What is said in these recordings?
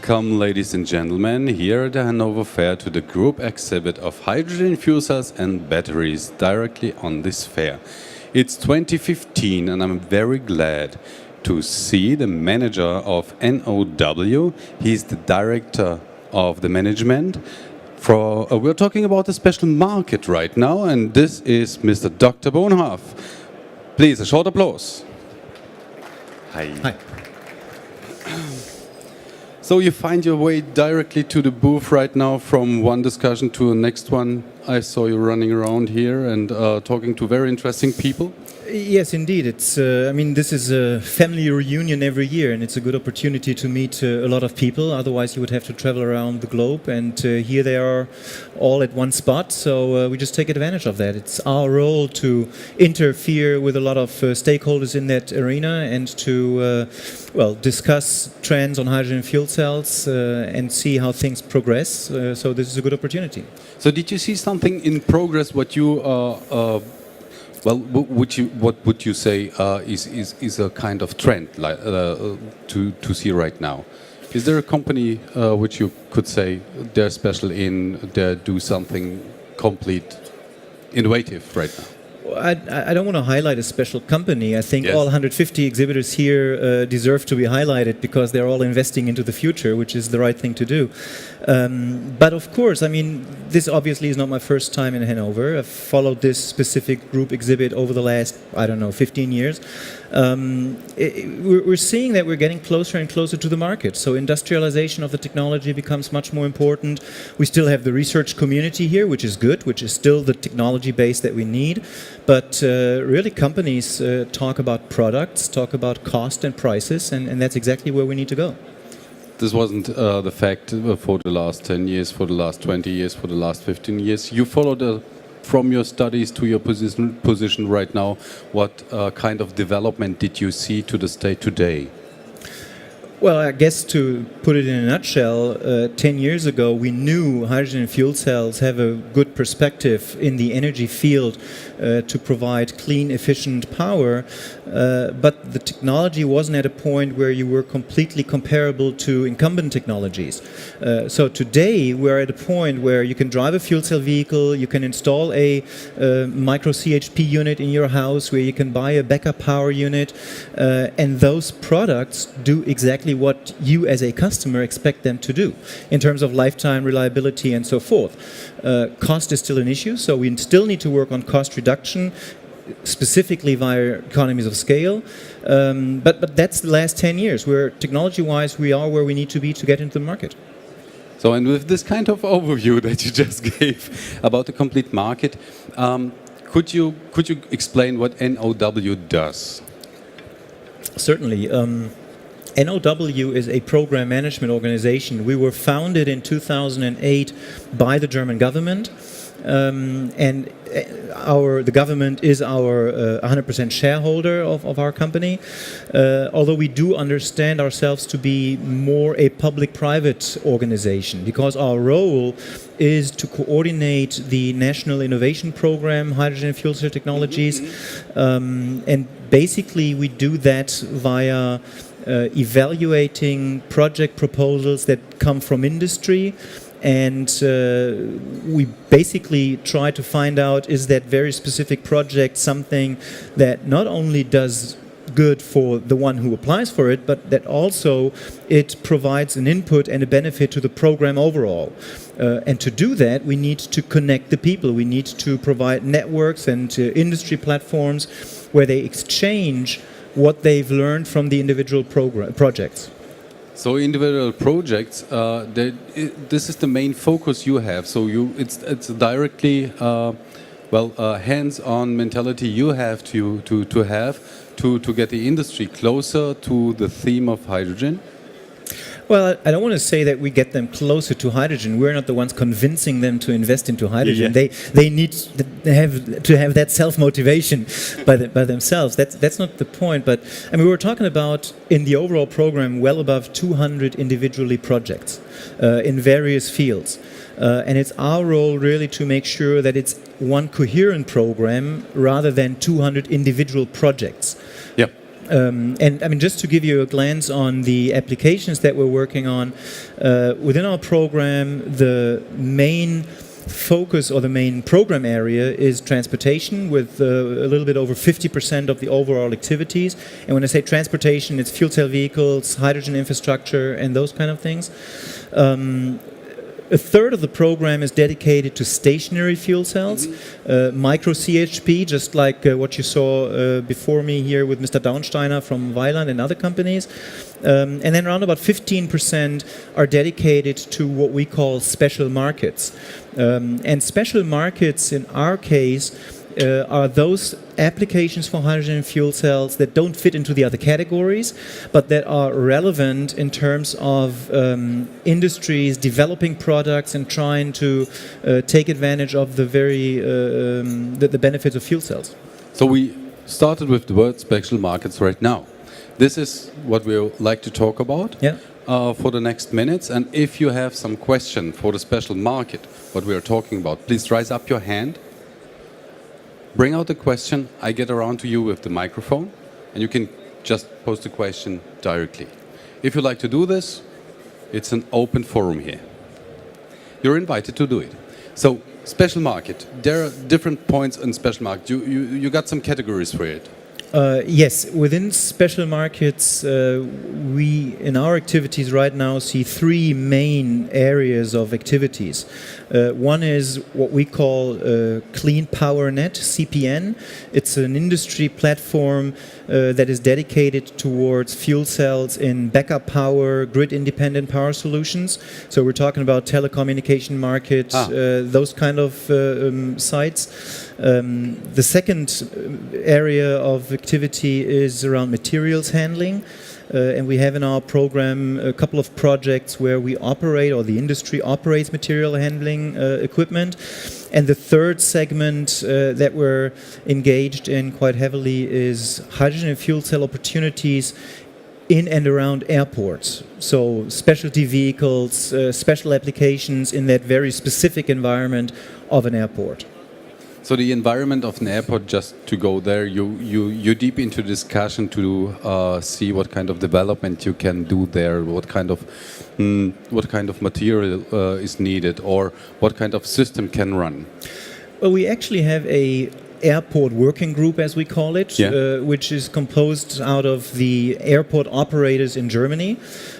Welcome, ladies and gentlemen, here at the Hanover Fair to the group exhibit of hydrogen fuel cells and batteries directly on this fair. It's 2015 and I'm very glad to see the manager of NOAW. He's the director of the management. We're talking about a special market right now, and this is Mr. Dr. Bonhoff. Please, a short applause. Hi. Hi. So you find your way directly to the booth right now from one discussion to the next one. I saw you running around here and talking to very interesting people. Yes, indeed. It's. I mean, this is a family reunion every year, and it's a good opportunity to meet a lot of people. Otherwise, you would have to travel around the globe, and here they are, all at one spot. So we just take advantage of that. It's our role to interfere with a lot of stakeholders in that arena, and to discuss trends on hydrogen fuel cells and see how things progress. So this is a good opportunity. So did you see something in progress? What you what would you say is a kind of trend like, to see right now? Is there a company which you could say they're special in, they do something complete innovative right now? I don't want to highlight a special company. I think all 150 exhibitors here deserve to be highlighted because they're all investing into the future, which is the right thing to do. But of course, I mean, this obviously is not my first time in Hanover. I've followed this specific group exhibit over the last, 15 years. We're seeing that we're getting closer and closer to the market. So industrialization of the technology becomes much more important. We still have the research community here, which is good, which is still the technology base that we need. But really companies talk about products, talk about cost and prices, and that's exactly where we need to go. This wasn't the fact for the last 10 years, for the last 20 years, for the last 15 years. You followed from your studies to your position right now. What kind of development did you see to the state today? Well, I guess to put it in a nutshell, 10 years ago we knew hydrogen fuel cells have a good perspective in the energy field to provide clean, efficient power, but the technology wasn't at a point where you were completely comparable to incumbent technologies. So today we're at a point where you can drive a fuel cell vehicle, you can install a micro CHP unit in your house, where you can buy a backup power unit, and those products do exactly what you as a customer expect them to do in terms of lifetime reliability and so forth. Cost is still an issue, so we still need to work on cost reduction, specifically via economies of scale. But that's the last 10 years, where technology-wise we are where we need to be to get into the market. So, and with this kind of overview that you just gave about the complete market, could you explain what NOAW does? Certainly. NOAW is a program management organization. We were founded in 2008 by the German government, and the government is our 100% shareholder of our company, although we do understand ourselves to be more a public-private organization, because our role is to coordinate the National Innovation Program, Hydrogen Fuel Cell Technologies, and basically we do that via evaluating project proposals that come from industry, and we basically try to find out, is that very specific project something that not only does good for the one who applies for it, but that also it provides an input and a benefit to the program overall. And to do that, we need to connect the people. We need to provide networks and industry platforms where they exchange what they've learned from the individual projects. So individual projects, this is the main focus you have. So it's directly, hands-on mentality you have to get the industry closer to the theme of hydrogen. Well, I don't want to say that we get them closer to hydrogen. We're not the ones convincing them to invest into hydrogen. Yeah. They need to have that self-motivation by themselves. That's not the point. But I mean, we're talking about in the overall program well above 200 individually projects in various fields. And it's our role really to make sure that it's one coherent program rather than 200 individual projects. Yep. And I mean, just to give you a glance on the applications that we're working on, within our program, the main focus or the main program area is transportation with a little bit over 50% of the overall activities. And when I say transportation, it's fuel cell vehicles, hydrogen infrastructure, and those kind of things. A third of the program is dedicated to stationary fuel cells, micro CHP, just like what you saw before me here with Mr. Daunsteiner from Weiland and other companies. And then around about 15% are dedicated to what we call special markets. And special markets in our case are those applications for hydrogen fuel cells that don't fit into the other categories, but that are relevant in terms of industries developing products and trying to take advantage of the the benefits of fuel cells. So we started with the word special markets right now. This is what we would like to talk about for the next minutes. And if you have some question for the special market, what we are talking about, please raise up your hand. Bring out the question, I get around to you with the microphone, and you can just post the question directly. If you like to do this, it's an open forum here. You're invited to do it. So, special market. There are different points in special market. You got some categories for it. Yes, within special markets, we in our activities right now see three main areas of activities. One is what we call Clean Power Net, CPN. It's an industry platform that is dedicated towards fuel cells in backup power, grid-independent power solutions. So we're talking about telecommunication market, those kind of sites. The second area of activity is around materials handling. And we have in our program a couple of projects where we operate, or the industry operates material handling equipment. And the third segment that we're engaged in quite heavily is hydrogen and fuel cell opportunities in and around airports. So specialty vehicles, special applications in that very specific environment of an airport. So the environment of an airport, just to go there, you deep into discussion to see what kind of development you can do there, what kind of material is needed, or what kind of system can run. Well, we actually have a airport working group, as we call it, which is composed out of the airport operators in Germany.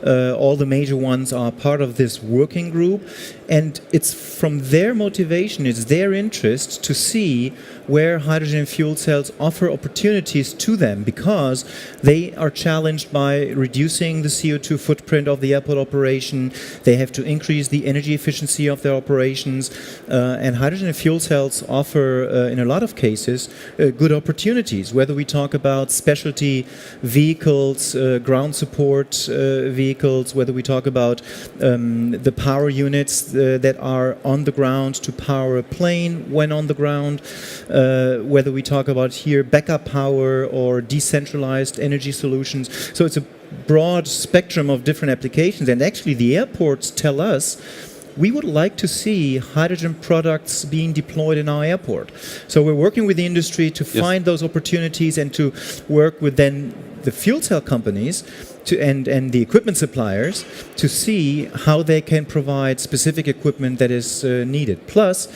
All the major ones are part of this working group, and it's from their motivation, it's their interest to see where hydrogen fuel cells offer opportunities to them, because they are challenged by reducing the CO2 footprint of the airport operation. They have to increase the energy efficiency of their operations, and hydrogen fuel cells offer, in a lot of cases, good opportunities, whether we talk about specialty vehicles, ground support vehicles, whether we talk about the power units that are on the ground to power a plane when on the ground, whether we talk about here backup power or decentralized energy solutions. So it's a broad spectrum of different applications, and actually the airports tell us we would like to see hydrogen products being deployed in our airport. So we're working with the industry to find those opportunities and to work with then the fuel cell companies and the equipment suppliers to see how they can provide specific equipment that is needed. Plus,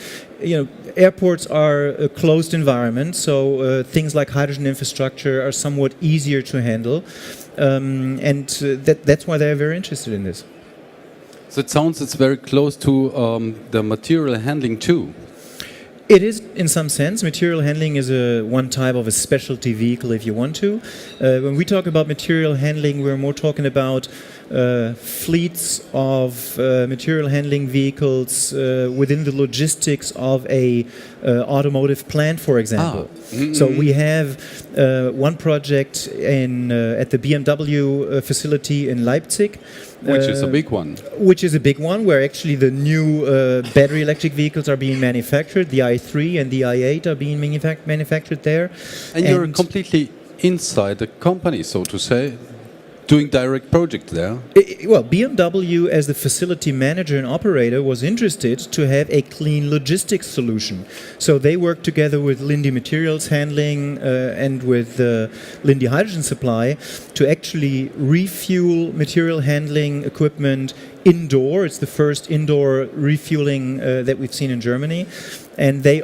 airports are a closed environment, so things like hydrogen infrastructure are somewhat easier to handle, and that's why they're very interested in this. So it sounds it's very close to the material handling too. It is, in some sense. Material handling is one type of a specialty vehicle, if you want to. When we talk about material handling, we're more talking about fleets of material handling vehicles within the logistics of a automotive plant, for example. So we have one project at the BMW facility in Leipzig. Which is a big one. Which is a big one, where actually the new battery electric vehicles are being manufactured. The i3 and the i8 are being manufactured there. And you're completely inside the company, so to say, doing direct project there. Well, BMW, as the facility manager and operator, was interested to have a clean logistics solution. So they worked together with Linde Materials Handling and with Linde Hydrogen Supply to actually refuel material handling equipment indoor. It's the first indoor refueling that we've seen in Germany. And they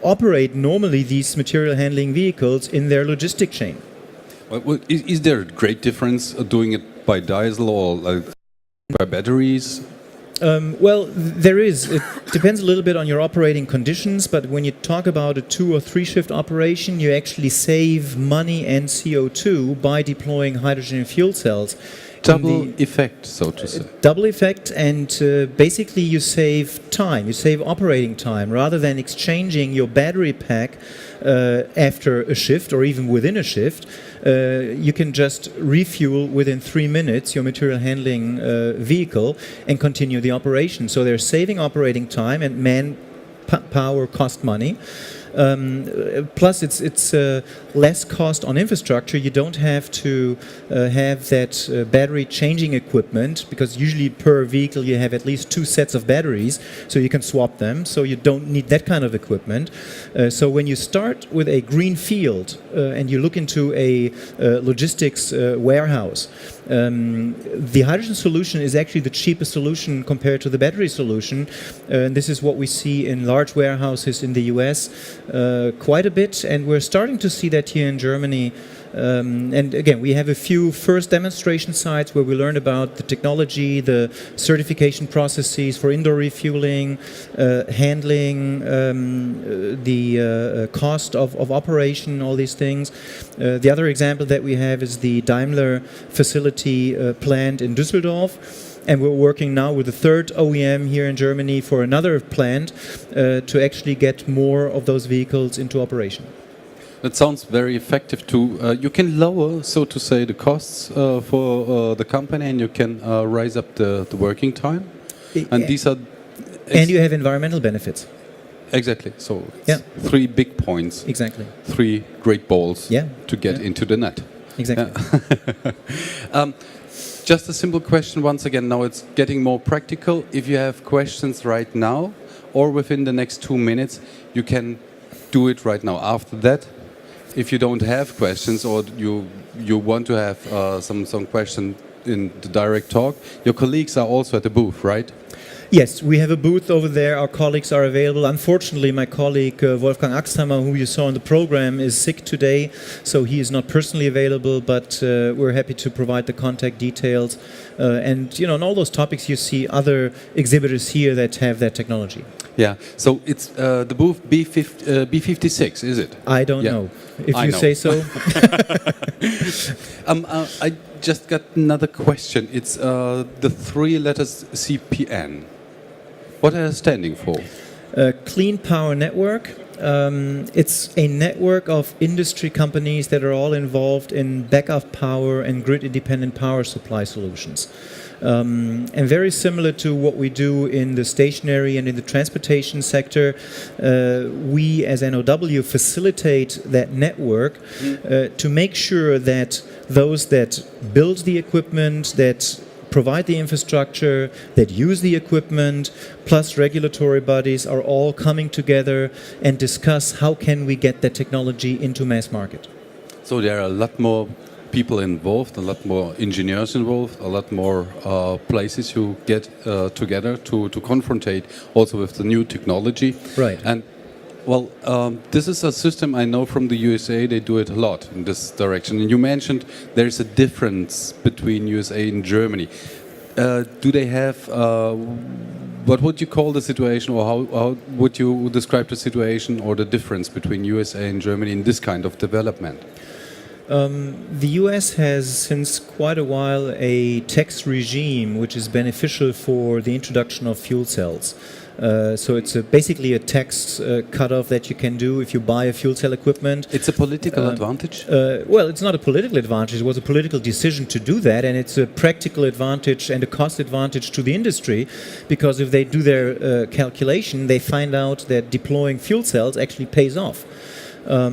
operate normally these material handling vehicles in their logistic chain. Well, is there a great difference doing it by diesel or by batteries? Well, there is. It depends a little bit on your operating conditions, but when you talk about a 2 or 3 shift operation, you actually save money and CO2 by deploying hydrogen fuel cells. Double effect, so to say. Double effect, and basically you save time, you save operating time. Rather than exchanging your battery pack after a shift or even within a shift, you can just refuel within 3 minutes your material handling vehicle and continue the operation. So they're saving operating time and manpower cost money. Plus, it's less cost on infrastructure. You don't have to have that battery changing equipment, because usually per vehicle you have at least 2 sets of batteries, so you can swap them. So you don't need that kind of equipment. So when you start with a green field and you look into a logistics warehouse, the hydrogen solution is actually the cheapest solution compared to the battery solution. And this is what we see in large warehouses in the US quite a bit, and we're starting to see that here in Germany. And again, we have a few first demonstration sites where we learn about the technology, the certification processes for indoor refueling, handling, the cost of operation, all these things. The other example that we have is the Daimler facility plant in Düsseldorf. And we're working now with the third OEM here in Germany for another plant to actually get more of those vehicles into operation. That sounds very effective too. You can lower, so to say, the costs for the company, and you can raise up the working time. And these are... And you have environmental benefits. Exactly. So it's 3 big points. Exactly. 3 great balls to get into the net. Exactly. Just a simple question once again. Now it's getting more practical. If you have questions right now or within the next 2 minutes, you can do it right now. After that, if you don't have questions or you want to have some question in the direct talk, your colleagues are also at the booth, right? Yes, we have a booth over there. Our colleagues are available. Unfortunately, my colleague Wolfgang Axthammer, who you saw in the program, is sick today, so he is not personally available, but we're happy to provide the contact details. And, on all those topics, you see other exhibitors here that have that technology. Yeah, so it's the booth B56, is it? I don't know. If you say so. I just got another question. It's the 3 letters CPN. What are they standing for? Clean Power Network. It's a network of industry companies that are all involved in backup power and grid-independent power supply solutions. And very similar to what we do in the stationary and in the transportation sector, we as NOW facilitate that network to make sure that those that build the equipment, that provide the infrastructure, that use the equipment, plus regulatory bodies are all coming together and discuss how can we get that technology into mass market. So there are a lot more people involved, a lot more engineers involved, a lot more places you get together to confrontate also with the new technology. Right. And well, this is a system I know from the USA. They do it a lot in this direction. And you mentioned there is a difference between USA and Germany. Do they have, what would you call the situation, or how would you describe the situation or the difference between USA and Germany in this kind of development? The US has since quite a while a tax regime which is beneficial for the introduction of fuel cells. So it's basically a tax cutoff that you can do if you buy a fuel cell equipment. It's a political advantage? Well, it's not a political advantage. It was a political decision to do that, and it's a practical advantage and a cost advantage to the industry, because if they do their calculation, they find out that deploying fuel cells actually pays off. I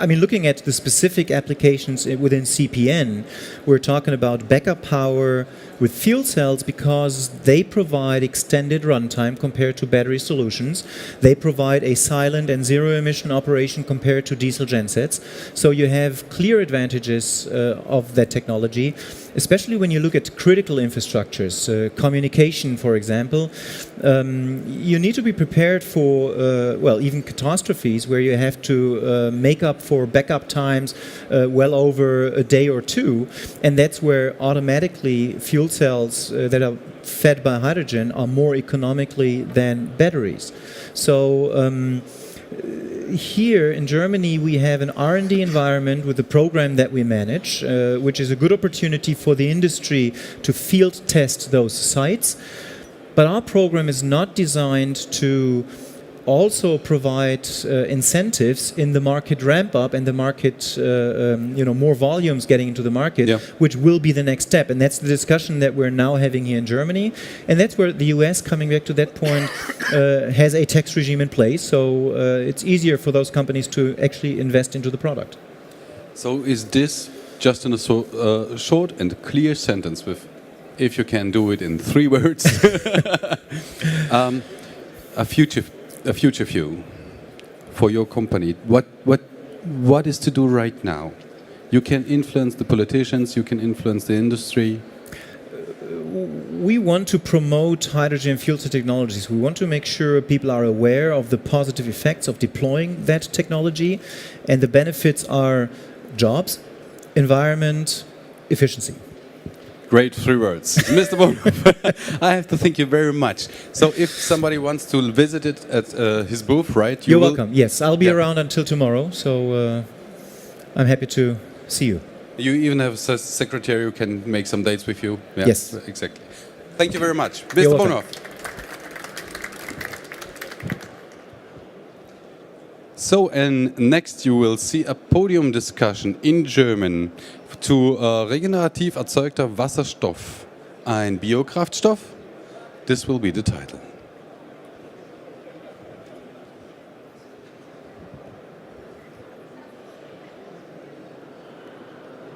mean, looking at the specific applications within CPN, we're talking about backup power with fuel cells because they provide extended runtime compared to battery solutions. They provide a silent and zero-emission operation compared to diesel gensets. So you have clear advantages of that technology, especially when you look at critical infrastructures, communication, for example. You need to be prepared for, well, even catastrophes where you have to make up for backup times well over a day or two, and that's where automatically fuel cells that are fed by hydrogen are more economically than batteries. So here in Germany we have an R&D environment with the program that we manage, which is a good opportunity for the industry to field test those sites. But our program is not designed to also provide incentives in the market ramp up and the market, more volumes getting into the market, which will be the next step. And that's the discussion that we're now having here in Germany. And that's where the US, coming back to that point, has a tax regime in place. So it's easier for those companies to actually invest into the product. So is this, just in a short and clear sentence, with, if you can do it in 3 words, a future view for your company? What is to do right now? You can influence the politicians, you can influence the industry. We want to promote hydrogen fuel cell technologies. We want to make sure people are aware of the positive effects of deploying that technology, and the benefits are jobs, environment, efficiency. Great 3 words. Mr. Bonhoff, I have to thank you very much. So if somebody wants to visit it at his booth, right? You're welcome. Yes, I'll be around until tomorrow, so I'm happy to see you. You even have a secretary who can make some dates with you? Yeah, yes. Exactly. Thank you very much. Mr. Bonhoff. So, and next you will see a podium discussion in German zu regenerativ erzeugter Wasserstoff, ein Biokraftstoff. This will be the title.